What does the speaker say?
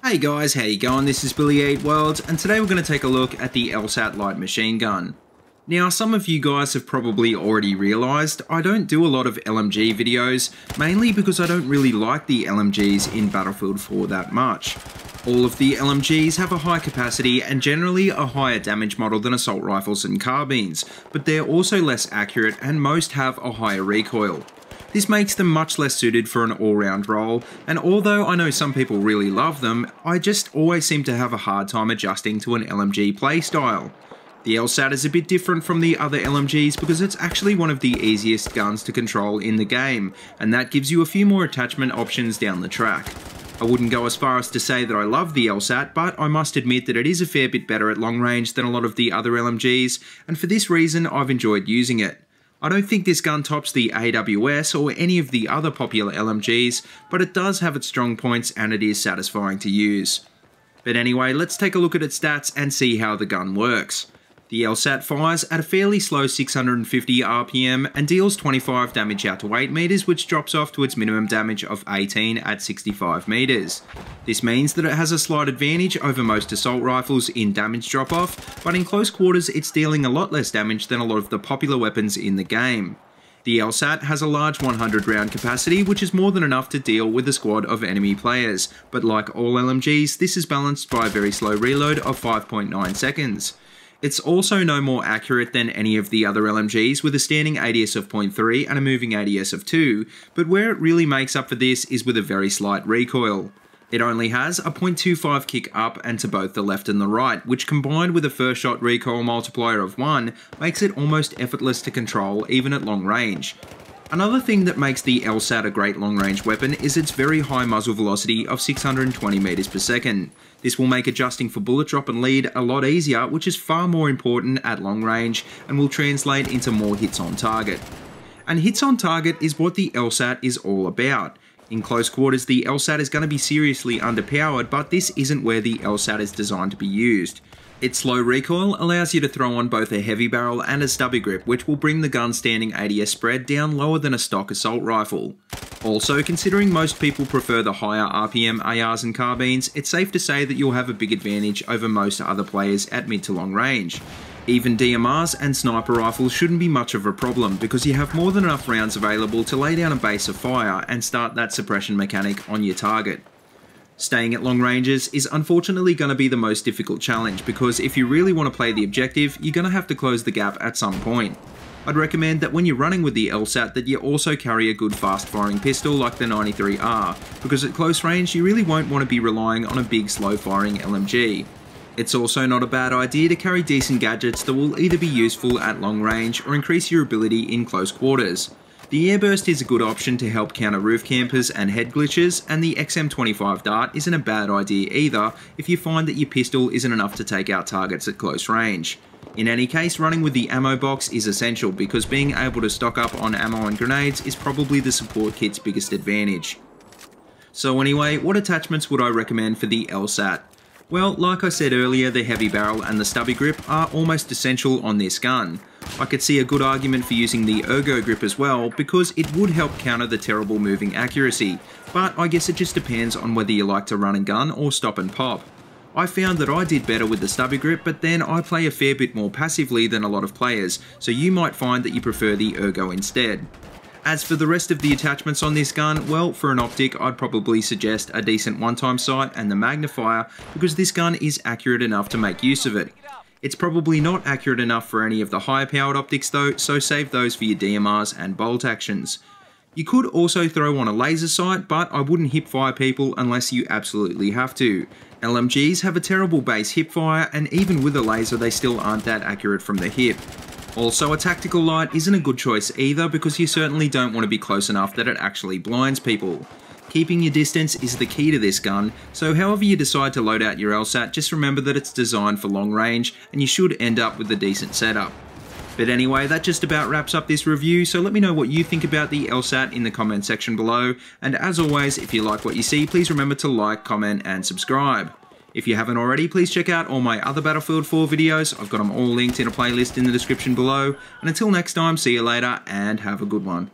Hey guys, how you going? This is BillyEatWorld, and today we're going to take a look at the Elsat light machine gun. Now, some of you guys have probably already realised I don't do a lot of LMG videos, mainly because I don't really like the LMGs in Battlefield 4 that much. All of the LMGs have a high capacity and generally a higher damage model than assault rifles and carbines, but they're also less accurate and most have a higher recoil. This makes them much less suited for an all-round role, and although I know some people really love them, I just always seem to have a hard time adjusting to an LMG playstyle. The Elsat is a bit different from the other LMGs because it's actually one of the easiest guns to control in the game, and that gives you a few more attachment options down the track. I wouldn't go as far as to say that I love the Elsat, but I must admit that it is a fair bit better at long range than a lot of the other LMGs, and for this reason I've enjoyed using it. I don't think this gun tops the AWS or any of the other popular LMGs, but it does have its strong points and it is satisfying to use. But anyway, let's take a look at its stats and see how the gun works. The Elsat fires at a fairly slow 650 RPM and deals 25 damage out to 8 meters, which drops off to its minimum damage of 18 at 65 meters. This means that it has a slight advantage over most assault rifles in damage drop off, but in close quarters it's dealing a lot less damage than a lot of the popular weapons in the game. The Elsat has a large 100 round capacity, which is more than enough to deal with a squad of enemy players, but like all LMGs, this is balanced by a very slow reload of 5.9 seconds. It's also no more accurate than any of the other LMGs with a standing ADS of 0.3 and a moving ADS of 2, but where it really makes up for this is with a very slight recoil. It only has a 0.25 kick up and to both the left and the right, which combined with a first shot recoil multiplier of 1 makes it almost effortless to control even at long range. Another thing that makes the Elsat a great long range weapon is its very high muzzle velocity of 620 meters per second. This will make adjusting for bullet drop and lead a lot easier, which is far more important at long range and will translate into more hits on target. And hits on target is what the Elsat is all about. In close quarters, the Elsat is going to be seriously underpowered, but this isn't where the Elsat is designed to be used. Its slow recoil allows you to throw on both a heavy barrel and a stubby grip, which will bring the gun's standing ADS spread down lower than a stock assault rifle. Also, considering most people prefer the higher RPM ARs and carbines, it's safe to say that you'll have a big advantage over most other players at mid to long range. Even DMRs and sniper rifles shouldn't be much of a problem because you have more than enough rounds available to lay down a base of fire and start that suppression mechanic on your target. Staying at long ranges is unfortunately going to be the most difficult challenge because if you really want to play the objective, you're going to have to close the gap at some point. I'd recommend that when you're running with the Elsat that you also carry a good fast firing pistol like the 93R, because at close range you really won't want to be relying on a big slow firing LMG. It's also not a bad idea to carry decent gadgets that will either be useful at long range or increase your ability in close quarters. The airburst is a good option to help counter roof campers and head glitches, and the XM25 dart isn't a bad idea either if you find that your pistol isn't enough to take out targets at close range. In any case, running with the ammo box is essential because being able to stock up on ammo and grenades is probably the support kit's biggest advantage. So anyway, what attachments would I recommend for the Elsat? Well, like I said earlier, the heavy barrel and the stubby grip are almost essential on this gun. I could see a good argument for using the ergo grip as well because it would help counter the terrible moving accuracy, but I guess it just depends on whether you like to run and gun or stop and pop. I found that I did better with the stubby grip, but then I play a fair bit more passively than a lot of players, so you might find that you prefer the ergo instead. As for the rest of the attachments on this gun, well, for an optic I'd probably suggest a decent one-time sight and the magnifier because this gun is accurate enough to make use of it. It's probably not accurate enough for any of the higher powered optics though, so save those for your DMRs and bolt actions. You could also throw on a laser sight, but I wouldn't hip fire people unless you absolutely have to. LMGs have a terrible base hip fire, and even with a laser they still aren't that accurate from the hip. Also, a tactical light isn't a good choice either because you certainly don't want to be close enough that it actually blinds people. Keeping your distance is the key to this gun, so however you decide to load out your Elsat, just remember that it's designed for long range and you should end up with a decent setup. But anyway, that just about wraps up this review, so let me know what you think about the Elsat in the comment section below, and as always, if you like what you see, please remember to like, comment and subscribe. If you haven't already, please check out all my other Battlefield 4 videos. I've got them all linked in a playlist in the description below, and until next time, see you later and have a good one.